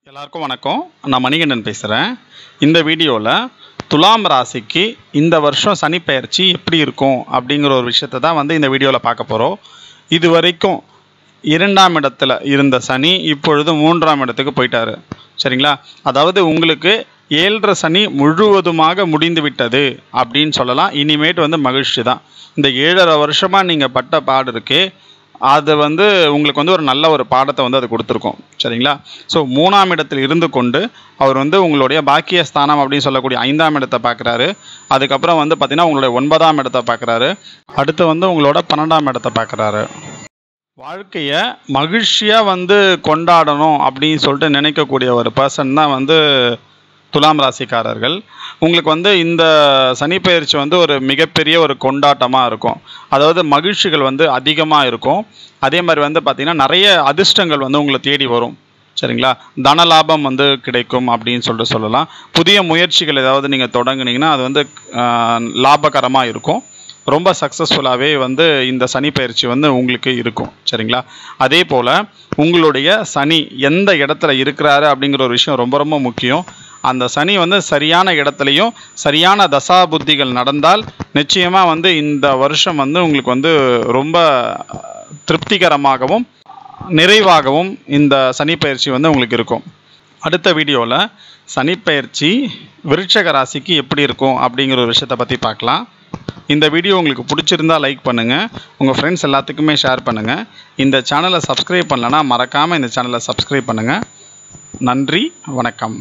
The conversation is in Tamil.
எல்லாருக்கும் வணக்கம். நான் மணிகண்டன் பேசுகிறேன். இந்த வீடியோவில் துலாம் ராசிக்கு இந்த வருஷம் சனி பெயர்ச்சி எப்படி இருக்கும் அப்படிங்கிற ஒரு விஷயத்தை தான் இந்த வீடியோவில் பார்க்க போகிறோம். இது வரைக்கும் 2ஆம் இடத்துல இருந்த சனி இப்பொழுது 3ஆம் இடத்துக்கு போயிட்டாரு. சரிங்களா? அதாவது உங்களுக்கு 7.5 சனி முழுவதுமாக முடிந்து விட்டது அப்படின்னு சொல்லலாம். இனிமேட்டு மகிழ்ச்சி தான். இந்த 7.5 வருஷமாக நீங்கள் பட்ட பாடு இருக்கே, அது உங்களுக்கு ஒரு நல்ல ஒரு பாடத்தை அது கொடுத்துருக்கோம். சரிங்களா? ஸோ 3ஆம் இடத்தில் இருந்து கொண்டு அவர் உங்களுடைய பாக்கிய ஸ்தானம் அப்படின்னு சொல்லக்கூடிய 5ஆம் இடத்தை பார்க்குறாரு. அதுக்கப்புறம் பார்த்தீங்கன்னா உங்களுடைய 9ஆம் இடத்தை பார்க்குறாரு. அடுத்து உங்களோட 12ஆம் இடத்தை பார்க்குறாரு. வாழ்க்கையை மகிழ்ச்சியாக கொண்டாடணும் அப்படின்னு சொல்லிட்டு நினைக்கக்கூடிய ஒரு பர்சன் தான் துலாம் ராசிக்காரர்கள். உங்களுக்கு இந்த சனி பெயர்ச்சி ஒரு மிகப்பெரிய ஒரு கொண்டாட்டமாக இருக்கும். அதாவது மகிழ்ச்சிகள் அதிகமாக இருக்கும். அதே மாதிரி பார்த்திங்கன்னா நிறைய அதிர்ஷ்டங்கள் உங்களை தேடி வரும். சரிங்களா? தன லாபம் கிடைக்கும் அப்படின்னு சொல்லிட்டு சொல்லலாம். புதிய முயற்சிகள் ஏதாவது நீங்கள் தொடங்குனீங்கன்னா அது லாபகரமாக இருக்கும். ரொம்ப சக்ஸஸ்ஃபுல்லாகவே இந்த சனி பயிற்சி உங்களுக்கு இருக்கும். சரிங்களா? அதே போல் உங்களுடைய சனி எந்த இடத்துல இருக்கிறாரு அப்படிங்கிற ஒரு விஷயம் ரொம்ப ரொம்ப முக்கியம். அந்த சனி சரியான இடத்துலையும் சரியான தசா புத்திகள் நடந்தால் நிச்சயமாக இந்த வருஷம் உங்களுக்கு ரொம்ப திருப்திகரமாகவும் நிறைவாகவும் இந்த சனி பயிற்சி உங்களுக்கு இருக்கும். அடுத்த வீடியோவில் சனி பயிற்சி விருட்சிக ராசிக்கு எப்படி இருக்கும் அப்படிங்கிற ஒரு விஷயத்தை பற்றி பார்க்கலாம். இந்த வீடியோ உங்களுக்கு பிடிச்சிருந்தால் லைக் பண்ணுங்கள். உங்கள் ஃப்ரெண்ட்ஸ் எல்லாத்துக்குமே ஷேர் பண்ணுங்கள். இந்த சேனலை சப்ஸ்கிரைப் பண்ணலன்னா மறக்காமல் இந்த சேனலை சப்ஸ்கிரைப் பண்ணுங்கள். நன்றி, வணக்கம்.